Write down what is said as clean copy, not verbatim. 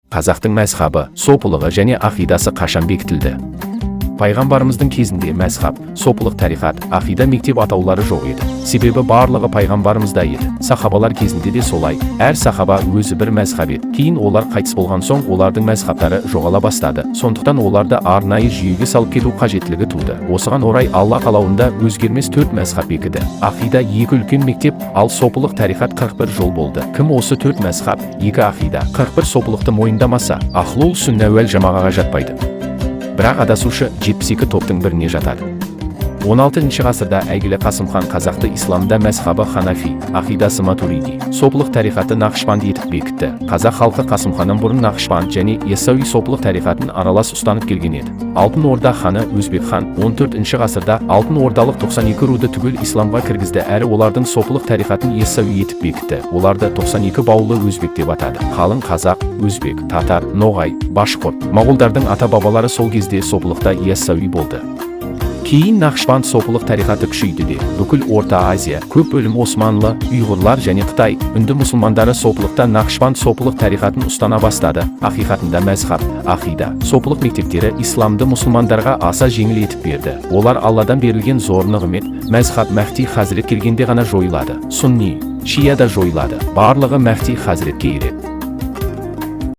Қазақтың мәзхабы, сопылығы және ақидасы қашан бекітілді? Пайғамбарымыздың кезінде мәзхаб, сопылық тарихат, ақида мектеп атаулары жоқ еді. Себебі барлығы пайғамбарымызда еді. Сахабалар кезінде де солай. Әр сахаба өзі бір мәзхаб еді. Кейін олар қайтыс болған соң олардың мәзхабтары жоғала бастады. Сондықтан оларды арнайы жүйеге салып кету қажеттілігі туды. Осыған орай Алла қалауында өзгермес 4 мәзхаб бекіді. Ақида 2 үлкен мектеп, ал сопылық тарихат 41 жол болды. Кім осы 4 мәзхаб, 2 ақида, 41 сопылықты мойындамаса, ахлул сүнна уәл жамағаға жатпайды. Бірақ адасушы 72 топтың біріне жатады. 16 ғасырда әйгілі Қасымхан Қазақты исламда мәзхабы Ханафи, ақидасы Матуриди, сопылық тарихаты Нақшбанд етіп бекітті. Қазақ халқы Қасымханнан бұрын Нақшбанд және Яссауи сопылық тарихатын аралас ұстанып келген еді. Алтын Орда ханы Өзбек хан 14 ғасырда Алтын Ордалық 92 руды түгел исламға кіргізді әрі олардың сопылық тарихатын Яссауи етіп бекітті. Оларды 92 баулы өзбек деп атады. Қалың қазақ, өзбек, татар, ноғай, башқұрт, моғолдардың ата-бабалары сол кезде сопылықта Яссауи болды. Кейін Нақшбанд сопылық тарихаты күшейді де, бүкіл Орта Азия, көп бөлім Османлы, ұйғырлар және Қытай, үнді мұсылмандары сопылықта Нақшбанд сопылық тарихатын ұстана бастады. Ақиқатында мәзхаб, ақида, сопылық мектептері исламды мұсылмандарға аса жеңіл етіп берді. Олар Алладан берілген зор нығмет, мәзхаб Мәхди Хазірет келгенде ғана жойылады. Сунни, шия да жойылады. Барлығы Мәхди Хазіретке ереді.